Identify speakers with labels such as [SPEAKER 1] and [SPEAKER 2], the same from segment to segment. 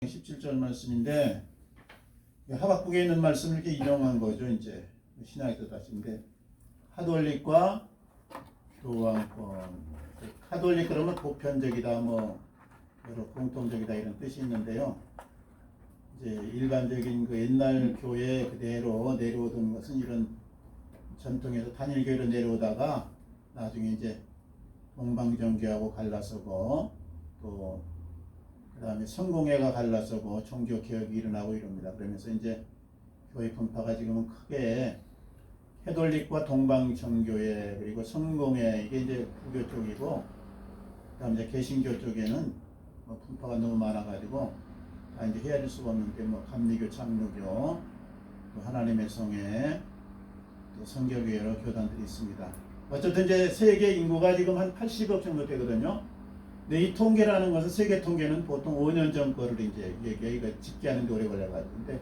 [SPEAKER 1] 17절 말씀인데 하박국에 있는 말씀을 이렇게 인용한 거죠. 이제 신약의 뜻하신데 카톨릭과 교황권. 카톨릭 그러면 보편적이다, 뭐 여러 공통적이다 이런 뜻이 있는데요. 이제 일반적인 그 옛날 교회 그대로 내려오던 것은 이런 전통에서 단일교회로 내려오다가 나중에 이제 동방정교하고 갈라서고 또 그 다음에 성공회가 갈라서고 종교 개혁이 일어나고 이럽니다. 그러면서 이제 교회 분파가 지금은 크게 캐톨릭과 동방정교회 그리고 성공회 이게 이제 불교 쪽이고 그다음에 이제 개신교 쪽에는 뭐 분파가 너무 많아가지고 다 이제 헤아릴 수가 없는데 뭐 감리교, 창로교, 또 하나님의 성회, 또 성결교 여러 교단들이 있습니다. 어쨌든 이제 세계 인구가 지금 한 80억 정도 되거든요. 근데 이 통계라는 것은 세계 통계는 보통 5년 전 거를 이제 얘기가 집계하는데 오래 걸려가지고 근데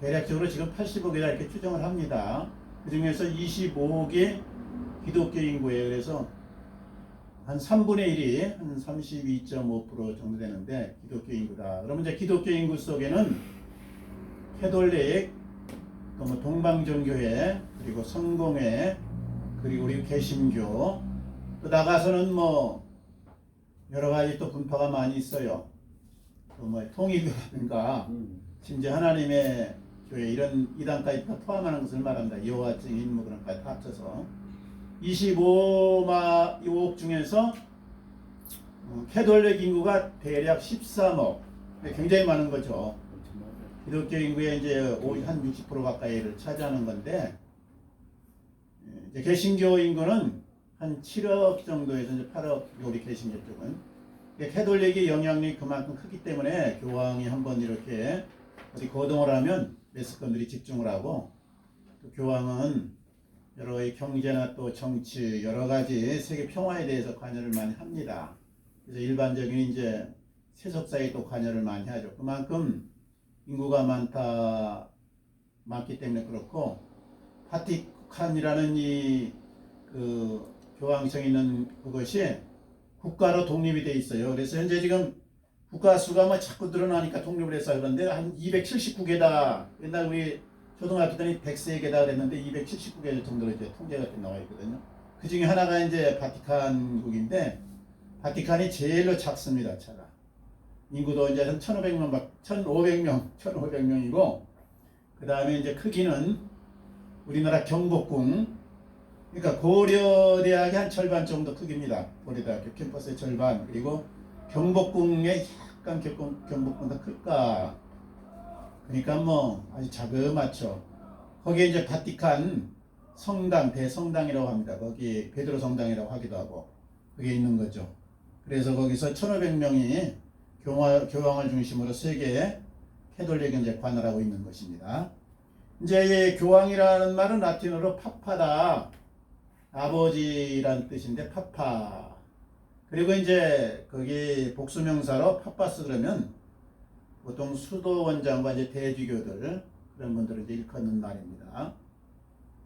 [SPEAKER 1] 대략적으로 지금 80억이다 이렇게 추정을 합니다. 그 중에서 25억이 기독교 인구예요. 그래서 한 3분의 1이 한 32.5% 정도 되는데 기독교 인구다. 그러면 이제 기독교 인구 속에는 캐톨릭, 또 뭐 동방정교회, 그리고 성공회, 그리고 우리 개신교, 또 나가서는 뭐 여러 가지 또 분파가 많이 있어요. 또 뭐 통일교라든가 심지어 하나님의 교회 이런 이단까지 다 포함하는 것을 말합니다. 여호와 증인 뭐 그런 것까지 다 합쳐서 25억 중에서 캐톨릭 인구가 대략 13억. 굉장히 많은 거죠. 기독교 인구의 이제 한 60% 가까이를 차지하는 건데 이제 개신교 인구는 한 7억 정도에서 이제 8억 우리 개신교 쪽은 캐톨릭의 영향력이 그만큼 크기 때문에 교황이 한번 이렇게 어디 거동을 하면 메스컨들이 집중을 하고 또 교황은 여러 가지 경제나 또 정치 여러 가지 세계 평화에 대해서 관여를 많이 합니다. 그래서 일반적인 이제 세속사에 또 관여를 많이 하죠. 그만큼 인구가 많기 때문에 그렇고 바티칸이라는 이 그 교황청 있는 그것이 국가로 독립이 돼 있어요. 그래서 현재 지금 국가 수가 뭐 자꾸 늘어나니까 독립을 해서 그런데 한 279개다. 옛날 우리 초등학교 때는 103개다 그랬는데 279개 정도로 이제 통계가 나와 있거든요. 그 중에 하나가 이제 바티칸국인데 바티칸이 제일로 작습니다. 차가. 인구도 이제 한 1,500명이고 그 다음에 이제 크기는 우리나라 경복궁 그러니까 고려대학의 한 절반 정도 크기입니다. 고려대학교 캠퍼스의 절반. 그리고 경복궁의 약간 경복궁보다 클까. 그러니까 뭐 아주 자그마쵸. 거기에 이제 바티칸 성당, 대성당이라고 합니다. 거기 베드로 성당이라고 하기도 하고 그게 있는 거죠. 그래서 거기서 1,500명이 교황을 중심으로 세계에 캐톨릭에 이제 관할하고 있는 것입니다. 이제 이 교황이라는 말은 라틴어로 파파다. 아버지란 뜻인데 파파. 그리고 이제 거기 복수명사로 파파스 그러면 보통 수도원장과 이제 대주교들 그런 분들을 이제 일컫는 말입니다.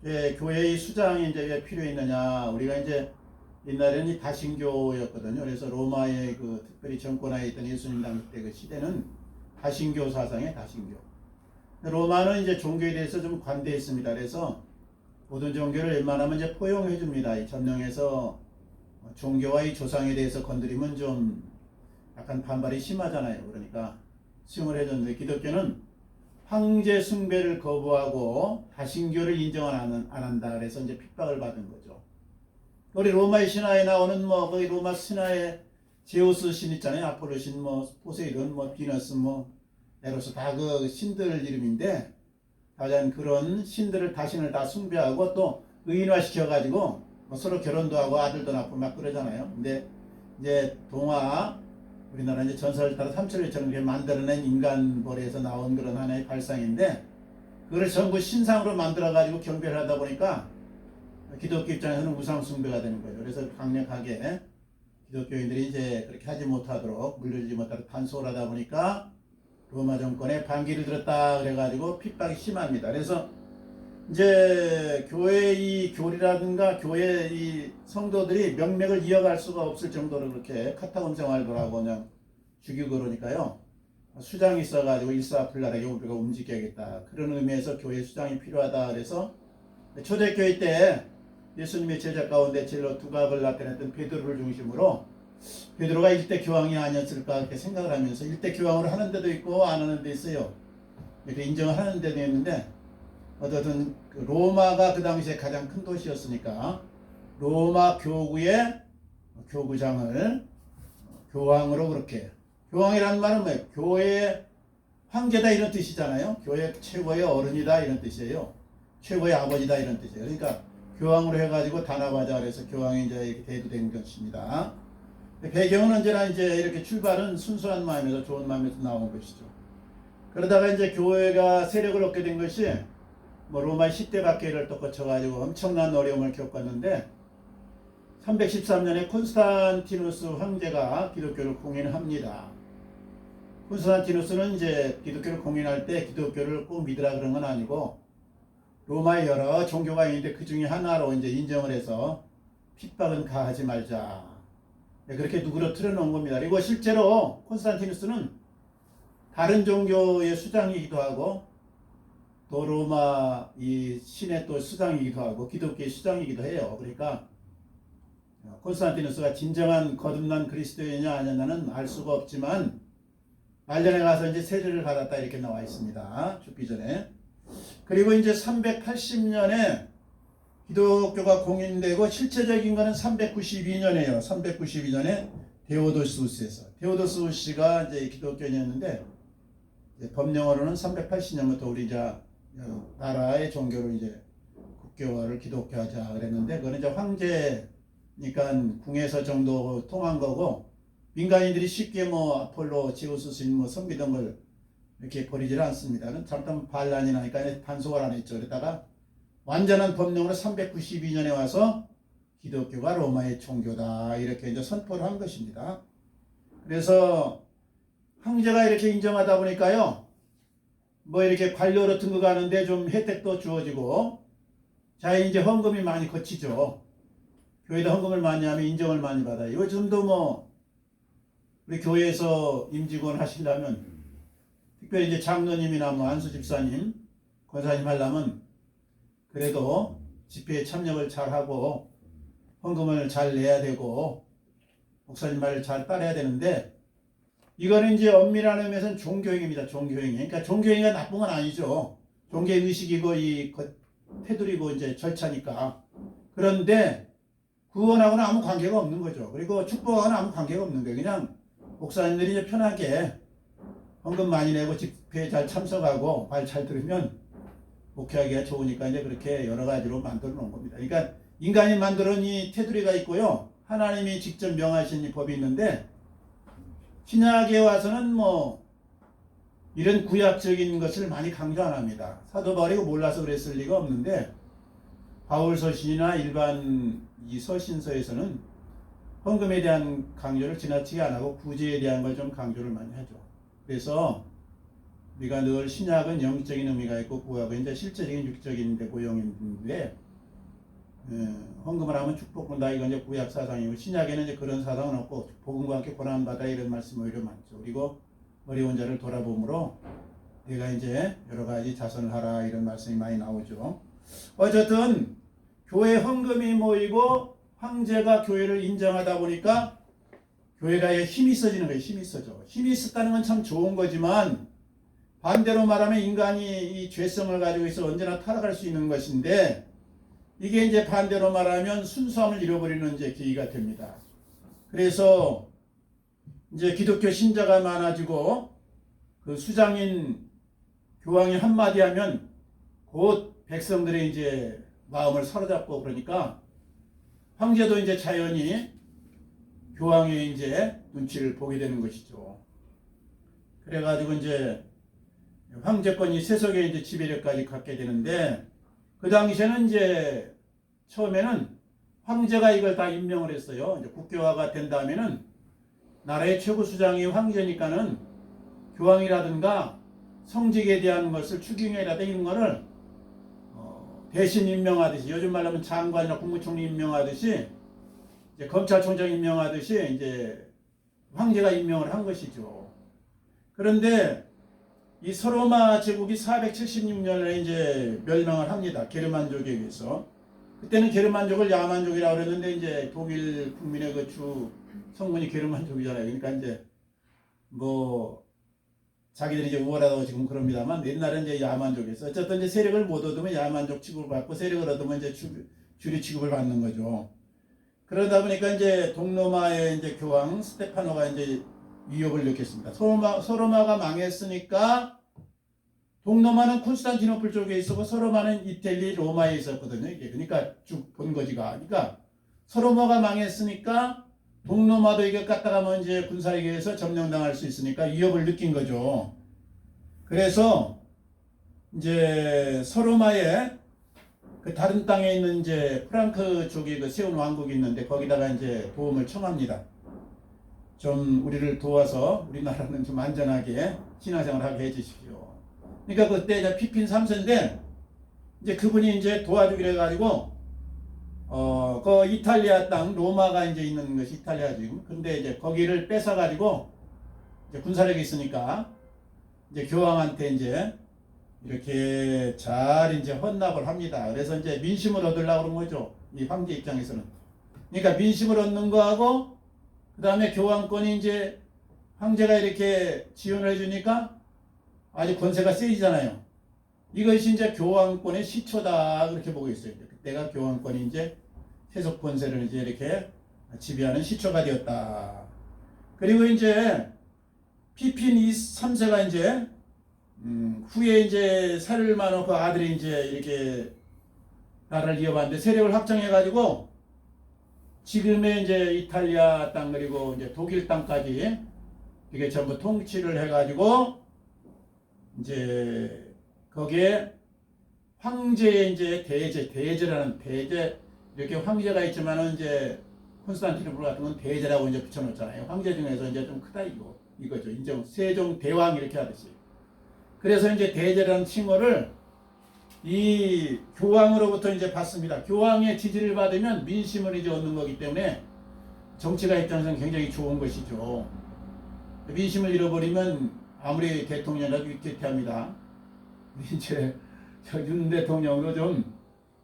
[SPEAKER 1] 교회의 수장이 이제 왜 필요 있느냐? 우리가 이제 옛날에는 이 다신교였거든요. 그래서 로마의 그 특별히 정권하에 있던 예수님 당시 때 그 시대는 다신교 사상의 다신교. 로마는 이제 종교에 대해서 좀 관대했습니다. 그래서 모든 종교를 웬만하면 이제 포용해 줍니다. 이 점령에서 종교와 이 조상에 대해서 건드리면 좀 약간 반발이 심하잖아요. 그러니까 수용을 해줬는데 기독교는 황제 숭배를 거부하고 다신교를 인정 안 한다. 그래서 이제 핍박을 받은 거죠. 우리 로마의 신화에 나오는 뭐 거기 로마 신화에 제우스 신 있잖아요. 아폴로 신, 뭐 포세이돈, 뭐 비너스, 뭐 에로스 다 그 신들 이름인데 가장 그런 신들을 다신을 다 숭배하고 또 의인화 시켜가지고 뭐 서로 결혼도 하고 아들도 낳고 막 그러잖아요. 근데 이제 동화 우리나라 이제 전설을 따라 삼천리처럼 만들어낸 인간벌에서 나온 그런 하나의 발상인데 그걸 전부 신상으로 만들어가지고 경배를 하다 보니까 기독교 입장에서는 우상 숭배가 되는 거예요. 그래서 강력하게 기독교인들이 이제 그렇게 하지 못하도록 물려주지 못하도록 단속을 하다 보니까 로마 정권에 반기를 들었다 그래가지고 핍박이 심합니다. 그래서 이제 교회의 교리라든가 교회 이 성도들이 명맥을 이어갈 수가 없을 정도로 그렇게 카타콤 생활도 하고 그냥 죽이고 그러니까요. 수장이 있어가지고 일사불란하게 우리가 움직여야겠다. 그런 의미에서 교회 수장이 필요하다. 그래서 초대교회 때 예수님의 제자 가운데 제일로 두각을 나타냈던 베드로를 중심으로 베드로가 일대 교황이 아니었을까 그렇게 생각을 하면서 일대 교황으로 하는 데도 있고 안 하는 데도 있어요. 이렇게 인정을 하는 데도 있는데 어쨌든 로마가 그 당시에 가장 큰 도시였으니까 로마 교구의 교구장을 교황으로 그렇게 교황이라는 말은 뭐예요? 교회의 황제다 이런 뜻이잖아요. 교회 최고의 어른이다 이런 뜻이에요. 최고의 아버지다 이런 뜻이에요. 그러니까 교황으로 해가지고 단합하자 그래서 교황이 이제 이렇게 대두된 것입니다. 배경은 언제나 이제 이렇게 출발은 순수한 마음에서 좋은 마음에서 나온 것이죠. 그러다가 이제 교회가 세력을 얻게 된 것이 뭐 로마 10대 박해를 또 거쳐가지고 엄청난 어려움을 겪었는데 313년에 콘스탄티누스 황제가 기독교를 공인합니다. 콘스탄티누스는 이제 기독교를 공인할 때 기독교를 꼭 믿으라 그런 건 아니고 로마에 여러 종교가 있는데 그 중에 하나로 이제 인정을 해서 핍박은 가하지 말자. 그렇게 누구로 틀어놓은 겁니다. 그리고 실제로 콘스탄티누스는 다른 종교의 수장이기도 하고 또 로마 이 신의 또 수장이기도 하고 기독교의 수장이기도 해요. 그러니까 콘스탄티누스가 진정한 거듭난 그리스도인이냐 아니냐는 알 수가 없지만 말년에 가서 이제 세례를 받았다 이렇게 나와 있습니다. 죽기 전에. 그리고 이제 380년에 기독교가 공인되고 실체적인 거는 392년이에요. 392년에 데오도시우스에서. 데오도시우스가 이제 기독교인이었는데 이제 법령으로는 380년부터 우리 이제 나라의 종교를 이제 국교화를 기독교하자 그랬는데 그거는 이제 황제니까 궁에서 정도 통한 거고 민간인들이 쉽게 뭐 아폴로, 지우스 스님 뭐 섬기던 걸 이렇게 버리질 않습니다. 잘못하면 반란이 나니까 단속을 안 했죠. 그러다가 완전한 법령으로 392년에 와서 기독교가 로마의 종교다 이렇게 이제 선포를 한 것입니다. 그래서 황제가 이렇게 인정하다 보니까요, 뭐 이렇게 관료 같은 거 가는데 좀 혜택도 주어지고, 자 이제 헌금이 많이 거치죠. 교회도 헌금을 많이 하면 인정을 많이 받아요. 요즘도 뭐 우리 교회에서 임직원 하시려면 특별히 이제 장로님이나 뭐 안수 집사님, 권사님 하려면 그래도 집회에 참여를 잘 하고 헌금을 잘 내야 되고 목사님 말을 잘 따라야 되는데 이거는 이제 엄밀한 의미에서는 종교행위입니다. 종교행위. 그러니까 종교행위가 나쁜 건 아니죠. 종교의 의식이고 이 테두리고 이제 절차니까. 그런데 구원하고는 아무 관계가 없는 거죠. 그리고 축복하고는 아무 관계가 없는 거예요. 그냥 목사님들이 이제 편하게 헌금 많이 내고 집회에 잘 참석하고 말 잘 들으면 목회하기가 좋으니까 이제 그렇게 여러 가지로 만들어 놓은 겁니다. 그러니까 인간이 만들어 놓은 이 테두리가 있고요. 하나님이 직접 명하신 이 법이 있는데 신약에 와서는 뭐 이런 구약적인 것을 많이 강조 안 합니다. 사도 바울이 몰라서 그랬을 리가 없는데 바울 서신이나 일반 이 서신서에서는 헌금에 대한 강조를 지나치게 안 하고 구제에 대한 걸 좀 강조를 많이 하죠. 그래서 우리가 늘 신약은 영적인 의미가 있고 구약은 이제 실제적인 육적인 고용인데 헌금을 하면 축복받는다 이건 이제 구약 사상이고 신약에는 이제 그런 사상은 없고 복음과 함께 고난받아 이런 말씀이 오히려 많죠. 그리고 어려운 자를 돌아봄으로 내가 이제 여러 가지 자선을 하라 이런 말씀이 많이 나오죠. 어쨌든 교회 헌금이 모이고 황제가 교회를 인정하다 보니까 교회가 힘이 있어지는 거예요. 힘이 있어져. 힘이 있었다는 건 참 좋은 거지만 반대로 말하면 인간이 이 죄성을 가지고 있어 언제나 타락할 수 있는 것인데 이게 이제 반대로 말하면 순수함을 잃어버리는 이제 계기가 됩니다. 그래서 이제 기독교 신자가 많아지고 그 수장인 교황이 한마디 하면 곧 백성들의 이제 마음을 사로잡고 그러니까 황제도 이제 자연히 교황의 이제 눈치를 보게 되는 것이죠. 그래가지고 이제 황제권이 세속의 이제 지배력까지 갖게 되는데 그 당시에는 이제 처음에는 황제가 이걸 다 임명을 했어요. 이제 국교화가 된 다음에는 나라의 최고 수장이 황제니까는 교황이라든가 성직에 대한 것을 추경이라든가 이런 거를 대신 임명하듯이 요즘 말로 하면 장관이나 국무총리 임명하듯이 이제 검찰총장 임명하듯이 이제 황제가 임명을 한 것이죠. 그런데 이 서로마 제국이 476년에 이제 멸망을 합니다. 게르만족에 의해서. 그때는 게르만족을 야만족이라고 그랬는데 이제 독일 국민의 그 주 성문이 게르만족이잖아요. 그러니까 이제 뭐 자기들이 이제 우월하다고 지금 그럽니다만 옛날에 이제 야만족에서 어쨌든 이제 세력을 못 얻으면 야만족 취급을 받고 세력을 얻으면 이제 주류 취급을 받는 거죠. 그러다 보니까 이제 동로마의 이제 교황 스테파노가 이제 위협을 느꼈습니다. 소로마가 망했으니까 동로마는 콘스탄티노플 쪽에 있었고 소로마는 이탈리 로마에 있었거든요. 이게 그러니까 쭉 본거지가. 그러니까 소로마가 망했으니까 동로마도 이게 갔다가면 이제 군사력에서 점령당할 수 있으니까 위협을 느낀 거죠. 그래서 이제 소로마의 그 다른 땅에 있는 이제 프랑크 쪽에 그 세운 왕국이 있는데 거기다가 이제 도움을 청합니다. 좀 우리를 도와서 우리나라는 좀 안전하게 신앙생활하게 해주십시오. 그러니까 그때 이제 피핀 3세인데 이제 그분이 이제 도와주기로 해가지고 그 이탈리아 땅 로마가 이제 있는 것이 이탈리아 지금. 근데 이제 거기를 뺏어가지고 이제 군사력이 있으니까 이제 교황한테 이제 이렇게 잘 이제 헌납을 합니다. 그래서 이제 민심을 얻으려고 그런 거죠. 이 황제 입장에서는. 그러니까 민심을 얻는 거하고 그 다음에 교황권이 이제 황제가 이렇게 지원을 해주니까 아주 권세가 세지잖아요. 이것이 이제 교황권의 시초다 그렇게 보고 있어요. 그때가 교황권이 이제 세속 권세를 이제 이렇게 지배하는 시초가 되었다. 그리고 이제 피핀 3세가 이제 후에 이제 사를마노 그 아들이 이제 이렇게 나라를 이어봤는데 세력을 확장해가지고 지금의 이제 이탈리아 땅 그리고 이제 독일 땅까지 이게 전부 통치를 해가지고 이제 거기에 황제의 이제 대제라는 대제 이렇게 황제가 있지만은 이제 콘스탄티노플 같은 건 대제라고 이제 붙여놓잖아요. 황제 중에서 이제 좀 크다 이거죠. 인정 세종 대왕 이렇게 하듯이. 그래서 이제 대제라는 칭호를 이 교황으로부터 이제 받습니다. 교황의 지지를 받으면 민심을 이제 얻는 거기 때문에 정치가 입장에서는 굉장히 좋은 것이죠. 민심을 잃어버리면 아무리 대통령이라도 위태합니다. 이제 윤 대통령도 좀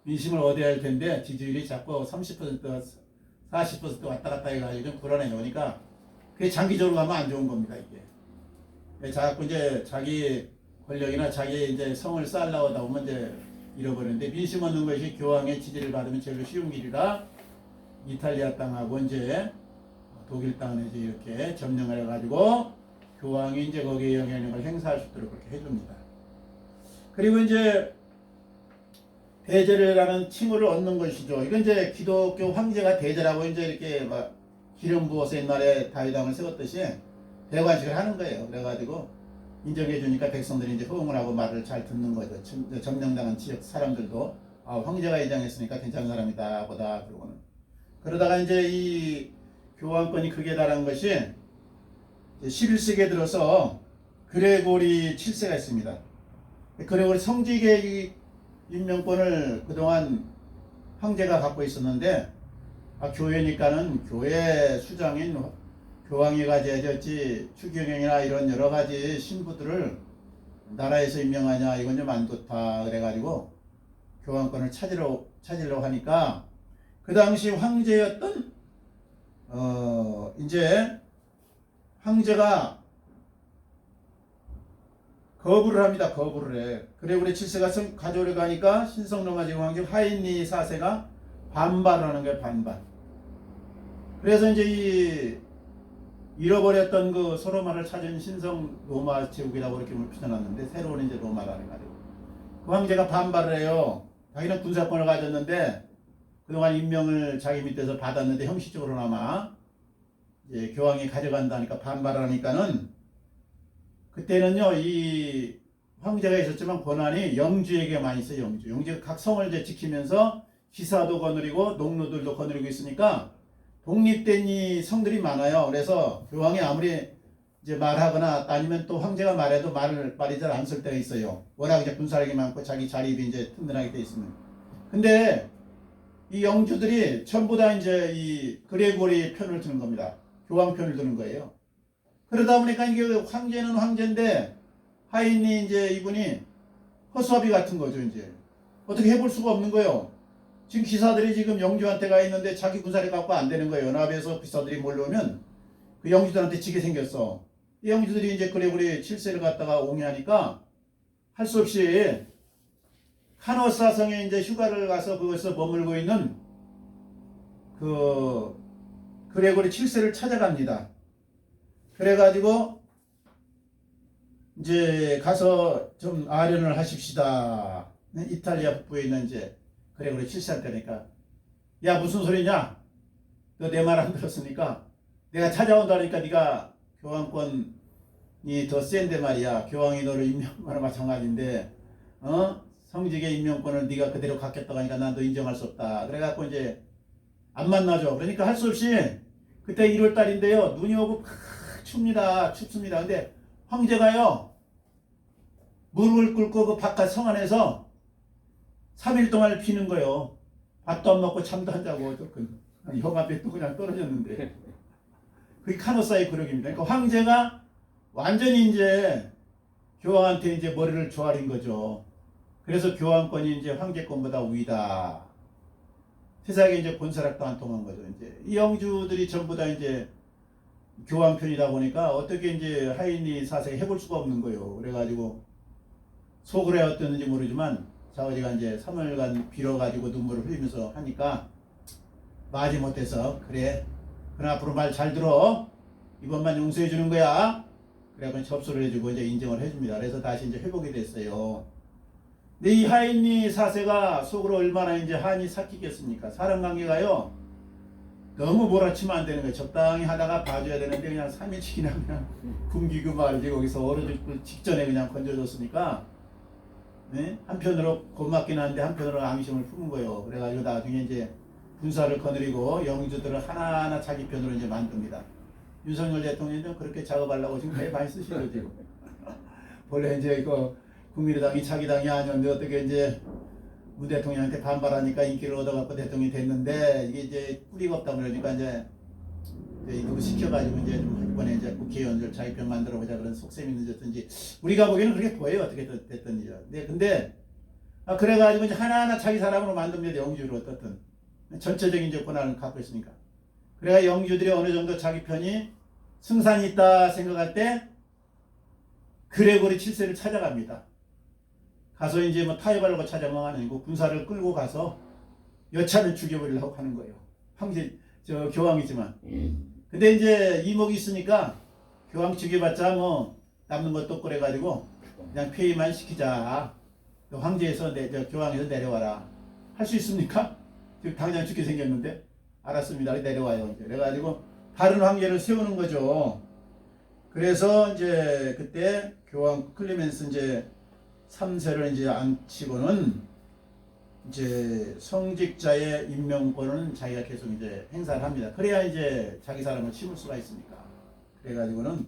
[SPEAKER 1] 민심을 얻어야 할 텐데 지지율이 자꾸 30% 40% 왔다 갔다 해가지고 좀 불안해요. 그러니까 그게 장기적으로 가면 안 좋은 겁니다. 이게 자꾸 이제 자기 권력이나 자기 이제 성을 쌓으려고 하다 보면 이제 잃어버리는데 민심 얻는 것이 교황의 지지를 받으면 제일 쉬운 길이라 이탈리아 땅하고 이제 독일 땅을 이제 이렇게 점령을 해가지고 교황이 이제 거기에 영향력을 행사할 수 있도록 그렇게 해줍니다. 그리고 이제 대제라는 칭호를 얻는 것이죠. 이건 이제 기독교 황제가 대제라고 이제 이렇게 막 기름 부어서 옛날에 다윗왕을 세웠듯이 대관식을 하는 거예요. 그래가지고 인정해 주니까 백성들이 이제 호응을 하고 말을 잘 듣는 거죠. 점령당한 지역 사람들도 황제가 이장했으니까 괜찮은 사람이다 보다 그러고는. 그러다가 이제 이 교황권이 극에 달한 것이 11세기에 들어서 그레고리 7세가 있습니다. 그레고리 성직의 임명권을 그동안 황제가 갖고 있었는데 교회니까는 교회 수장인 교황이 가져야지 추경영이나 이런 여러 가지 신부들을 나라에서 임명하냐 이건 좀 안 좋다 그래가지고 교황권을 찾으려고 하니까 그 당시 황제였던 이제 황제가 거부를 합니다. 거부를 해. 그레고리 7세가 가져오려 가니까 신성로마 제국 황제 하인리 4세가 반발을 하는 거예요. 반발. 그래서 이제 이 잃어버렸던 그 소로마를 찾은 신성 로마 제국이라고 이렇게 표현놨는데 새로운 이제 로마라는 가지고 그 황제가 반발을 해요. 자기는 군사권을 가졌는데 그동안 임명을 자기 밑에서 받았는데 형식적으로나마 이제 교황이 가져간다니까 반발하니까는 그때는요 이 황제가 있었지만 권한이 영주에게 많이 있어요. 영주가 각 성을 이제 지키면서 기사도 거느리고 농노들도 거느리고 있으니까 독립된 이 성들이 많아요. 그래서 교황이 아무리 이제 말하거나 아니면 또 황제가 말해도 말이 잘 안 쓸 때가 있어요. 워낙 이제 군사력이 많고 자기 자립이 이제 튼튼하게 돼 있으면. 근데 이 영주들이 전부 다 이제 이 그레고리 편을 드는 겁니다. 교황 편을 드는 거예요. 그러다 보니까 이게 황제는 황제인데 하인이 이제 이분이 허수아비 같은 거죠. 이제 어떻게 해볼 수가 없는 거예요. 지금 기사들이 지금 영주한테 가 있는데 자기 군사를 갖고 안 되는 거예요. 연합에서 기사들이 몰려오면 그 영주들한테 지게 생겼어. 이 영주들이 이제 그레고리 7세를 갖다가 옹이하니까 할 수 없이 카노사성에 이제 휴가를 가서 거기서 머물고 있는 그 그레고리 7세를 찾아갑니다. 그래가지고 이제 가서 좀 아련을 하십시다. 이탈리아 북부에 있는 이제 그레고리 7세한테니까 야 무슨 소리냐? 너 내 말 안 들었으니까 내가 찾아온다니까 네가 교황권이 더 센데 말이야. 교황이 너를 임명한 거나 마찬가지인데 성직의 임명권을 네가 그대로 갖겠다고 하니까 난 너 인정할 수 없다. 그래갖고 이제 안 만나죠. 그러니까 할 수 없이 그때 1월 달인데요. 눈이 오고 춥니다. 춥습니다. 근데 황제가요. 무릎을 꿇고 그 바깥 성 안에서 3일 동안 피는 거예요. 밥도 안 먹고 잠도 안 자고 형 앞에 또 그냥 떨어졌는데 그게 카노사의 구력입니다. 그러니까 황제가 완전히 이제 교황한테 이제 머리를 조아린 거죠. 그래서 교황권이 이제 황제권보다 위다. 세상에 이제 본사락도 안 통한 거죠. 이제 이 영주들이 전부 다 이제 교황 편이다 보니까 어떻게 이제 하인이 사색에 해볼 수가 없는 거예요. 그래가지고 속으로 어땠는지 모르지만 자오지가 이제 3월간 빌어가지고 눈물을 흘리면서 하니까 마지 못해서 그래 그러나 앞으로 말 잘 들어 이번만 용서해 주는 거야. 그래서 접수를 해주고 이제 인정을 해줍니다. 그래서 다시 이제 회복이 됐어요. 근데 이 하인이 사세가 속으로 얼마나 이제 한이 삭히겠습니까? 사람 관계가요 너무 몰아치면 안 되는 거예요. 적당히 하다가 봐줘야 되는데 그냥 3일씩이나 그냥 굶기고 말지 거기서 얼어 죽을 직전에 그냥 건져줬으니까 네? 한편으로 고맙긴 한데 한편으로 앙심을 품은 거예요. 그래가지고 나중에 이제 군사를 거느리고 영주들을 하나하나 자기 편으로 이제 만듭니다. 윤석열 대통령도 그렇게 작업하려고 지금 배 많이 쓰시죠 지금. 원래 이제 이거 국민의당이 자기 당이 아니었는데 어떻게 이제 문 대통령한테 반발하니까 인기를 얻어갖고 대통령이 됐는데 이게 이제 뿌리가 없다 그러니까 이제 누구 시켜가지고 이제 좀 이번에 이제 국회의원들 자기 편 만들어보자 그런 속셈이 늦었든지 우리가 보기에는 그렇게 보여요. 어떻게 됐든지요. 네, 근데 그래가지고 이제 하나하나 자기 사람으로 만듭니다. 영주를 어떻든 전체적인 이제 권한을 갖고 있으니까. 그래야 영주들이 어느 정도 자기 편이 승산이 있다 생각할 때 그레고리 7세를 찾아갑니다. 가서 이제 뭐 타협하려고 찾아만 아니고 군사를 끌고 가서 여차는 죽여버리려고 하는 거예요. 황제 교황이지만. 근데 이제 이목이 있으니까 교황 죽여봤자 뭐 남는 것도 없고 그래가지고 그냥 폐위만 시키자. 황제에서 교황에서 내려와라. 할 수 있습니까? 지금 당장 죽게 생겼는데 알았습니다. 내려와요. 이제. 그래가지고 다른 황제를 세우는 거죠. 그래서 이제 그때 교황 클리멘스 이제 3세를 이제 앉히고는 이제 성직자의 임명권은 자기가 계속 이제 행사를 합니다. 그래야 이제 자기 사람을 심을 수가 있으니까. 그래가지고는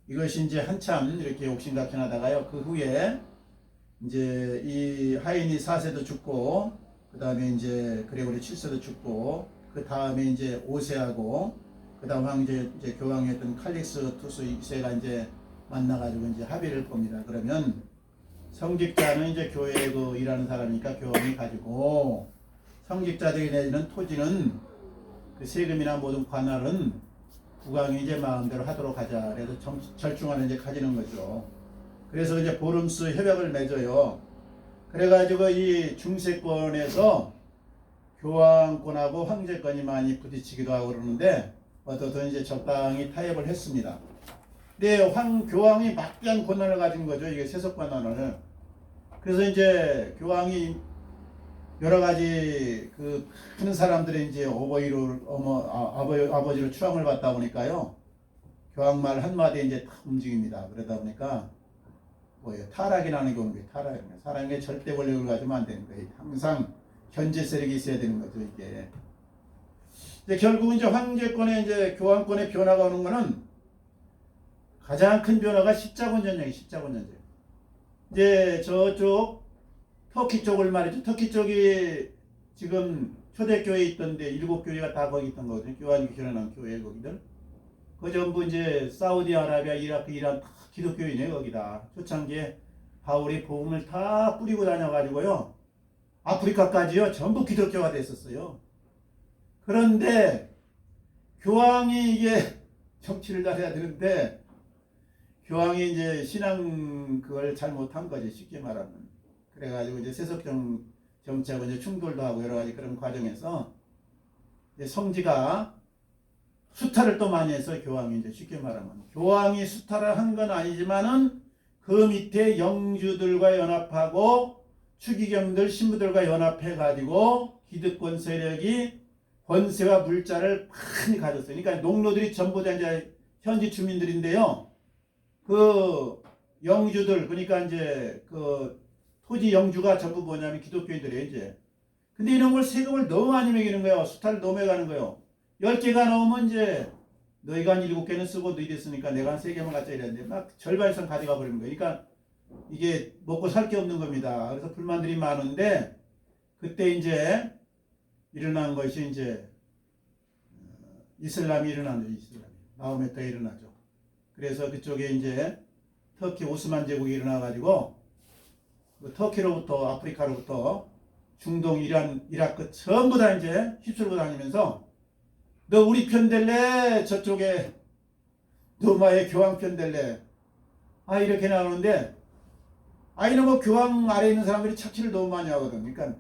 [SPEAKER 1] 이것이 이제 한참 이렇게 옥신각신하다가요. 그 후에 이제 이 하인이 4세도 죽고, 그 다음에 이제 그레고리 7세도 죽고, 그 다음에 이제 5세하고, 그 다음 황제 이제 교황이었던 칼릭스 투스 2세가 이제 만나가지고 이제 합의를 봅니다. 그러면 성직자는 이제 교회에 그 일하는 사람이니까 교황이 가지고 성직자들이 내주는 토지는 그 세금이나 모든 관할은 국왕이 이제 마음대로 하도록 하자. 그래서 절충안을 이제 가지는 거죠. 그래서 이제 보름수 협약을 맺어요. 그래가지고 이 중세권에서 교황권하고 황제권이 많이 부딪히기도 하고 그러는데 어떻든 이제 적당히 타협을 했습니다. 근데 교황이 막대한 권한을 가진 거죠. 이게 세속 권한을. 그래서 이제 교황이 여러 가지 그 큰 사람들의 이제 아버지로 추앙을 받다 보니까요. 교황 말 한마디에 이제 다 움직입니다. 그러다 보니까 뭐예요? 타락이라는 게 오는 거예요. 타락입니다. 사람에게 절대 권력을 가지면 안 되는 거예요. 항상 현재 세력이 있어야 되는 거죠. 이게. 이제 결국은 이제 황제권의 이제 교황권의 변화가 오는 거는 가장 큰 변화가 십자군 전쟁이에요. 십자군 전쟁. 이제 저쪽 터키 쪽을 말이죠. 터키 쪽이 지금 초대교회에 있던데 7교회가 다 거기 있던 거거든요. 교황이 결혼한 교회 거기들. 그 전부 이제 사우디아라비아, 이라크, 이란 다 기독교인이에요. 거기다 초창기에 바울이 복음을 다 뿌리고 다녀가지고요. 아프리카까지요. 전부 기독교가 됐었어요. 그런데 교황이 이게 정치를 잘해야 되는데 교황이 이제 신앙 그걸 잘못한 거지 쉽게 말하면. 그래가지고 이제 세속적 정치하고 이제 충돌도 하고 여러 가지 그런 과정에서 이제 성지가 수탈을 또 많이 해서 교황이 이제 쉽게 말하면 교황이 수탈을 한 건 아니지만은 그 밑에 영주들과 연합하고 추기경들 신부들과 연합해 가지고 기득권 세력이 권세와 물자를 많이 가졌어요. 그러니까 농노들이 전부 다 이제 현지 주민들인데요. 그 영주들 그러니까 이제 그 토지 영주가 전부 뭐냐면 기독교인들이에요 이제. 근데 이런 걸 세금을 너무 많이 매기는 거예요. 수탈을 너무 매가는 거예요. 10개가 넘으면 이제 너희가 한 7개는 쓰고 너희들 쓰니까 내가 한 3개만 갖자 이랬는데 막 절반 이상 가져가 버리는 거예요. 그러니까 이게 먹고 살 게 없는 겁니다. 그래서 불만들이 많은데 그때 이제 일어난 것이 이제 이슬람이 일어나죠. 이슬람이. 마호메트가 일어나죠. 그래서 그쪽에 이제 터키 오스만 제국이 일어나가지고 그 터키로부터 아프리카로부터 중동, 이란, 이라크 전부 다 이제 휩쓸고 다니면서 너 우리 편 될래? 저쪽에 로마의 교황 편 될래? 아 이렇게 나오는데 이런 거 교황 아래에 있는 사람들이 착취를 너무 많이 하거든. 그러니까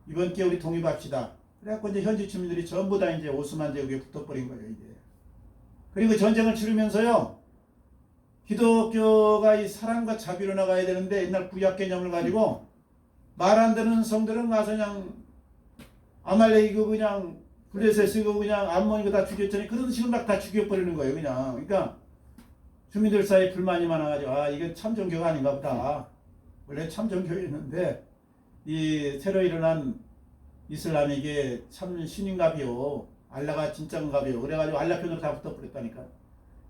[SPEAKER 1] 이번 기회에 우리 독립합시다. 그래갖고 이제 현지 주민들이 전부 다 이제 오스만 제국에 붙어버린 거예요 이제. 그리고 전쟁을 치르면서요. 기독교가 이 사랑과 자비로 나가야 되는데 옛날 구약 개념을 가지고 말 안 듣는 성들은 가서 그냥 아말렉이고 그냥 블레셋이고 그냥 암몬이고 다 죽였잖아요. 그런 식으로 막 다 죽여버리는 거예요 그냥. 그러니까 주민들 사이에 불만이 많아가지고 이건 참종교가 아닌가 보다. 원래 참종교였는데 이 새로 일어난 이슬람이 이게 참 신인가비요. 알라가 진짜인가비요. 그래가지고 알라 편으로 다 붙어버렸다니까.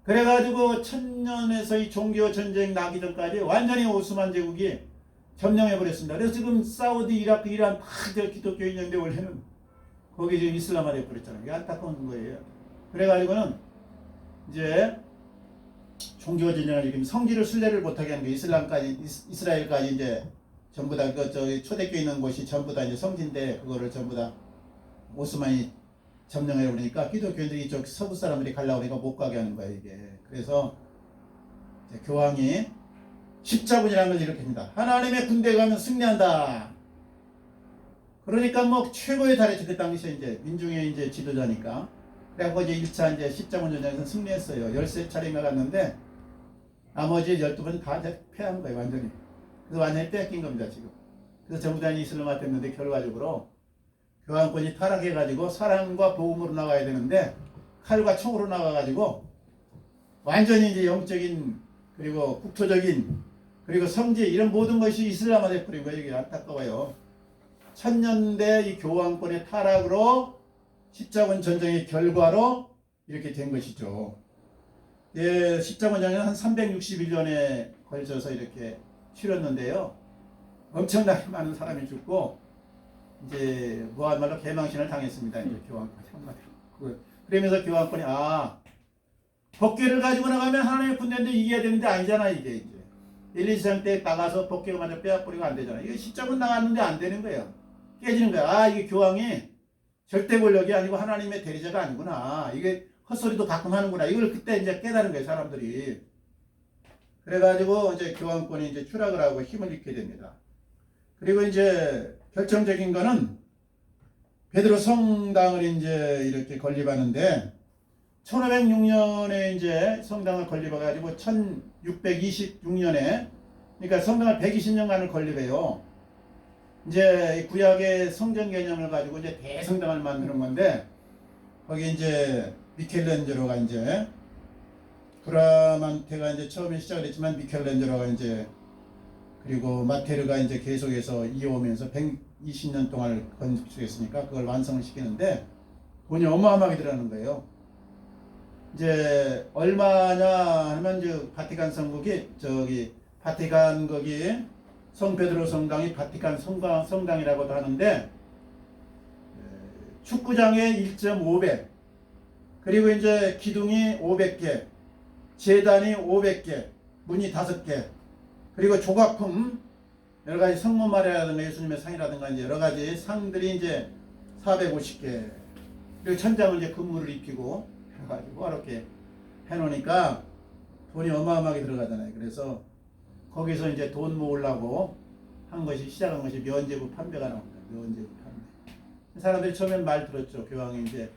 [SPEAKER 1] 그래가지고 1000년에서 이 종교 전쟁 나기 전까지 완전히 오스만 제국이 점령해버렸습니다. 그래서 지금 사우디, 이라크, 이란 다 기독교인인데 원래는 거기 지금 이슬람화 돼버렸잖아요. 이게 안타까운 거예요. 그래가지고는 이제 종교 전쟁을 지금 성지를 순례를 못하게 하는 게 이슬람까지, 이스라엘까지 이제 전부 다 그 저기 초대교회 있는 곳이 전부 다 이제 성지인데 그거를 전부 다 오스만이 점령해 버리니까 기독교인들이 이쪽 서부 사람들이 가려고 하니까 못 가게 하는 거예요 이게. 그래서 이제 교황이 십자군이라는 걸 이렇게 합니다. 하나님의 군대에 가면 승리한다. 그러니까 뭐 최고의 달했죠. 그 당시에 이제 민중의 이제 지도자니까. 그래갖고 이제 1차 이제 십자군 전쟁에서 승리했어요. 13차례인가 갔는데 나머지 12번 다 패한 거예요 완전히. 그래서 완전히 뺏긴 겁니다 지금. 그래서 전부 다 이슬람화 됐는데 결과적으로 교황권이 타락해가지고 사랑과 복음으로 나가야 되는데 칼과 총으로 나가가지고 완전히 이제 영적인 그리고 국토적인 그리고 성지 이런 모든 것이 이슬람화 돼버린 거예요. 이게 안타까워요. 1000년대 이 교황권의 타락으로 십자군 전쟁의 결과로 이렇게 된 것이죠. 예, 십자군 전쟁은 한 361년에 걸쳐서 이렇게 치렀는데요. 엄청나게 많은 사람이 죽고 이제 뭐야말로 개망신을 당했습니다. 이제 교황권이 한마디로. 그러면서 교황권이 법궤를 가지고 나가면 하나님의 군대인데 이겨야 되는데 아니잖아 이게 이제. 1, 2장 때 나가서 법궤가 완전 빼앗버리고 안 되잖아. 이게 십자군 나갔는데 안 되는 거예요. 깨지는 거야. 이게 교황이 절대 권력이 아니고 하나님의 대리자가 아니구나. 이게 헛소리도 가끔 하는구나. 이걸 그때 이제 깨달은 거예요 사람들이. 그래가지고 이제 교황권이 이제 추락을 하고 힘을 잃게 됩니다. 그리고 이제 결정적인 거는 베드로 성당을 이제 이렇게 건립하는데 1506년에 이제 성당을 건립해가지고 1626년에 그러니까 성당을 120년간을 건립해요. 이제 구약의 성전 개념을 가지고 이제 대성당을 만드는 건데 거기 이제 미켈란젤로가 이제 브라만테가 이제 처음에 시작을 했지만 미켈란젤로가 이제 그리고 마테르가 이제 계속해서 이어오면서 120년 동안 건축했으니까 그걸 완성을 시키는데 돈이 어마어마하게 들어가는 거예요. 이제 얼마냐 하면 이제 바티칸 성국이 저기 바티칸 거기 성 베드로 성당이 바티칸 성당이라고도 하는데 축구장의 1.5배 그리고 이제 기둥이 500개, 제단이 500개, 문이 5개, 그리고 조각품 여러 가지 성모마리아라든가 예수님의 상이라든가 이제 여러 가지 상들이 이제 450개, 그리고 천장을 이제 금물을 입히고 해가지고 이렇게 해놓으니까 돈이 어마어마하게 들어가잖아요. 그래서 거기서 이제 돈 모으려고 한 것이 시작한 것이 면제부 판매가 나옵니다. 면제부 판매. 사람들이 처음엔 말 들었죠. 교황이 이제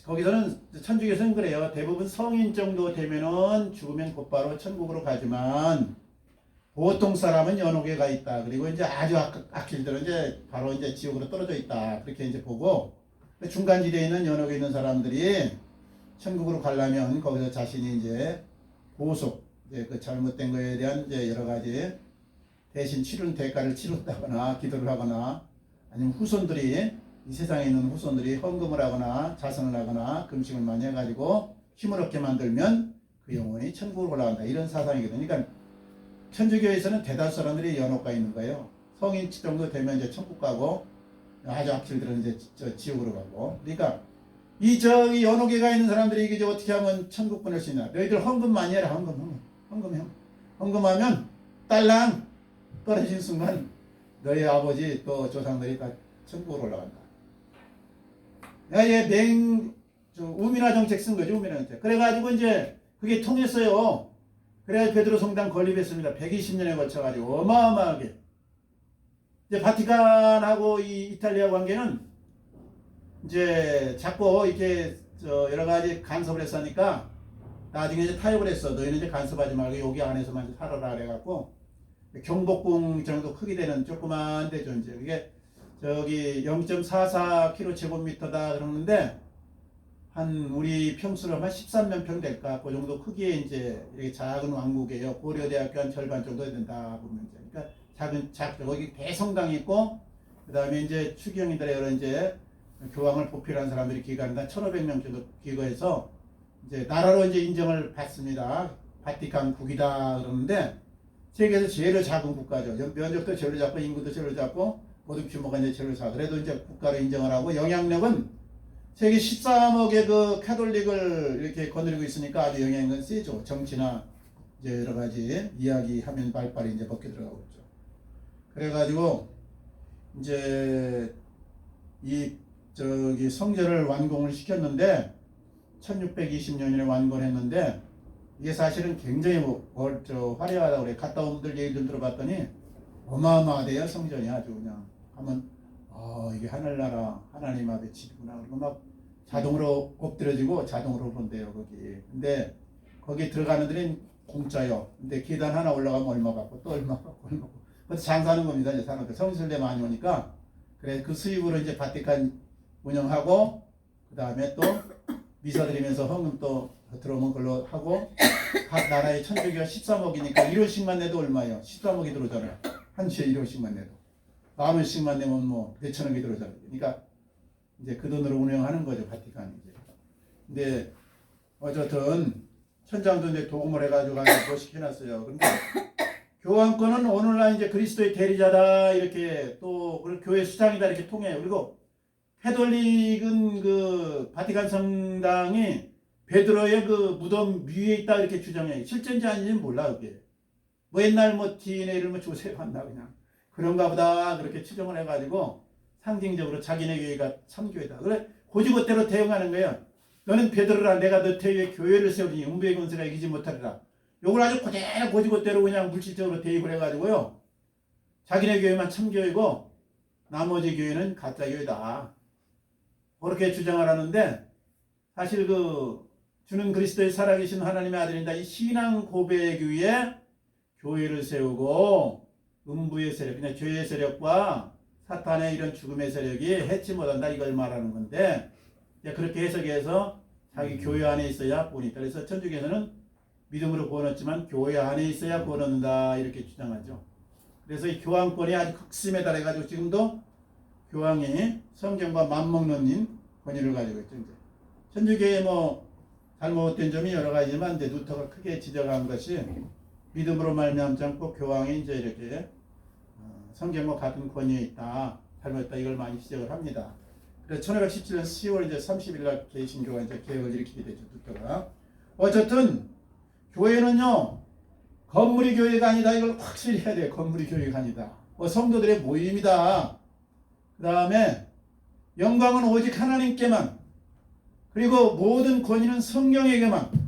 [SPEAKER 1] 거기서는 천주교에서는 그래요. 대부분 성인 정도 되면은 죽으면 곧바로 천국으로 가지만 보통 사람은 연옥에 있다. 그리고 이제 아주 악질들은 이제 바로 이제 지옥으로 떨어져 있다. 그렇게 이제 보고 중간지대에 있는 연옥에 있는 사람들이 천국으로 가려면 거기서 자신이 이제 보속, 이제 그 잘못된 거에 대한 이제 여러 가지 대신 치른 대가를 치른다거나 기도를 하거나 아니면 후손들이 이 세상에 있는 후손들이 헌금을 하거나 자선을 하거나 금식을 많이 해가지고 힘을 얻게 만들면 그 영혼이 천국으로 올라간다. 이런 사상이거든요. 그러니까 천주교에서는 대다수 사람들이 연옥가 있는 거예요. 성인 정도 되면 이제 천국 가고 아주 악질들은 이제 지옥으로 가고. 그러니까 이 저기 연옥에 가 있는 사람들이 이게 어떻게 하면 천국 보낼 수 있냐? 너희들 헌금 많이 해라. 헌금하면 딸랑 떨어진 순간 너희 아버지 또 조상들이 다 천국으로 올라간다. 내가 얘 우민화 정책 쓴 거죠. 우민화 정책. 그래가지고 이제 그게 통했어요. 그래야 베드로 성당 건립했습니다. 120년에 걸쳐가지고 어마어마하게. 이제 바티칸하고 이 이탈리아 관계는 이제 자꾸 이렇게 여러 가지 간섭을 했으니까 나중에 이제 타협을 했어. 너희는 이제 간섭하지 말고 여기 안에서만 살아라 그래갖고 경복궁 정도 크기 되는 조그만 데죠. 이제 그게 저기 0.44km제곱미터다 그러는데 한 우리 평수로 한 13만 평 될까 그 정도 크기의 이제 이렇게 작은 왕국이에요. 고려대학교 한 절반 정도 된다 보면 이제 그러니까 작은 거기 대성당이 있고 그 다음에 이제 추기경이들의 여러 이제 교황을 보필한 사람들이 기거한다 1,500명 정도 기거해서 이제 나라로 이제 인정을 받습니다. 바티칸국이다 그러는데 세계에서 제일 작은 국가죠. 면적도 제일 작고 인구도 제일 작고 모든 규모가 이제 제일 작아. 그래도 이제 국가로 인정을 하고 영향력은 세계 13억의 그 카톨릭을 이렇게 거느리고 있으니까 아주 영향은 세죠. 정치나 이제 여러 가지 이야기하면 발발이 이제 먹게 들어가고 있죠. 그래가지고 이제 이 저기 성전을 완공을 시켰는데 1620년에 완공했는데 이게 사실은 굉장히 화려하다고 그래. 갔다 온 분들 얘기 좀 들어봤더니 어마어마하대요. 성전이 아주 그냥 하면 이게 하늘나라 하나님 앞에 집이구나. 그리고 막 자동으로 엎드려지고 자동으로 본대요 거기. 근데 거기 들어가는 데는 공짜요. 근데 계단 하나 올라가면 얼마 받고 또 얼마 받고 얼마 받고. 그래서 장사하는 겁니다. 이제 사람들 성실대 많이 오니까 그래 그 수입으로 이제 바티칸 운영하고 그 다음에 또 미사 드리면서 헌금 또 들어오면 걸로 하고 각 나라의 천주교가 13억이니까 1원씩만 내도 얼마예요? 13억이 들어오잖아요. 한 주에 1원씩만 내도. 10,000원씩만 내면 뭐 몇천억이 들어오잖아요. 그러니까 이제 그 돈으로 운영하는 거죠. 바티칸이 이제. 근데 어쨌든 천장도 이제 도금을 해가지고 멋있게 해놨어요. 근데 교황권은 오늘날 이제 그리스도의 대리자다 이렇게 또 교회 수장이다 이렇게 통해요. 그리고 캐톨릭은 그 바티칸 성당이 베드로의 그 무덤 위에 있다 이렇게 주장해요. 실제인지 아닌지는 몰라 그게. 뭐 옛날 뭐 DNA를 뭐 조셉 한다 그냥 그런가 보다 그렇게 추정을 해가지고 상징적으로 자기네 교회가 참교회다. 그래 고지고대로 대응하는 거예요. 너는 베드로라 내가 너 태위에 교회를 세우니 음부의 권세가 이기지 못하리라. 요걸 아주 그대로 고지고대로 그냥 물질적으로 대입을 해가지고요. 자기네 교회만 참교회고 나머지 교회는 가짜 교회다. 그렇게 주장을 하는데 사실 그 주는 그리스도의 살아계신 하나님의 아들이다. 이 신앙 고백 위에 교회를 세우고 음부의 세력, 그냥 죄의 세력과 사탄의 이런 죽음의 세력이 해치 못한다 이걸 말하는 건데 그렇게 해석해서 자기 교회 안에 있어야 구원이 있다. 그래서 천주교에서는 믿음으로 구원 얻지만 교회 안에 있어야 구원 얻는다 이렇게 주장하죠. 그래서 이 교황권이 아주 극심에 달해가지고 지금도 교황이 성경과 맞먹는 권위를 가지고 있죠. 이제 천주교의 뭐 잘못된 점이 여러 가지지만 이제 루터가 크게 지적한 것이 믿음으로 말미암지 않고 교황이 이제 이렇게 성경과 같은 권위에 있다, 잘못했다 이걸 많이 지적을 합니다. 그래서 1517년 10월 이제 30일 날 개신교가 이제 개혁을 일으키게 되죠. 루터가. 어쨌든 교회는요 건물이 교회가 아니다. 이걸 확실히 해야 돼요. 건물이 교회가 아니다. 성도들의 모임이다. 그 다음에 영광은 오직 하나님께만, 그리고 모든 권위는 성령에게만.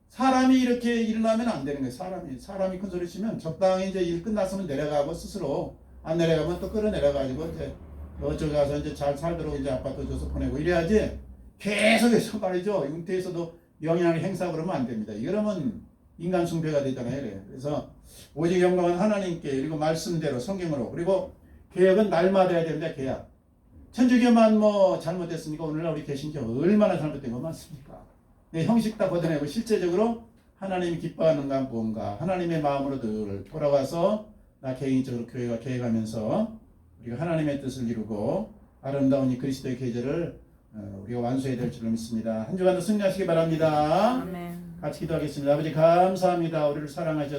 [SPEAKER 1] 사람이 이렇게 일어나면 안 되는 거예요. 사람이 큰 소리 치면 적당히 이제 일 끝났으면 내려가고, 스스로 안 내려가면 또 끌어내려가지고 이제 저쪽 가서 이제 잘 살도록 이제 아파트 줘서 보내고 이래야지, 계속해서 말이죠. 은퇴에서도 영향을 행사하고 그러면 안 됩니다. 이러면 인간 숭배가 되잖아요. 그래서 오직 영광은 하나님께, 그리고 말씀대로 성경으로, 그리고 개혁은 날마다 해야 됩니다. 개혁. 천주교만 뭐 잘못됐으니까 오늘날 우리 개신교 얼마나 잘못된 거 많습니까? 형식 다 걷어내고 실제적으로 하나님이 기뻐하는가 뭔가 하나님의 마음으로 늘 돌아와서 나 개인적으로 교회가 개혁하면서 우리가 하나님의 뜻을 이루고 아름다운 이 그리스도의 계절을 우리가 완수해야 될 줄로 믿습니다. 한 주간도 승리하시기 바랍니다.
[SPEAKER 2] 아멘.
[SPEAKER 1] 같이 기도하겠습니다. 아버지 감사합니다. 우리를 사랑하셔서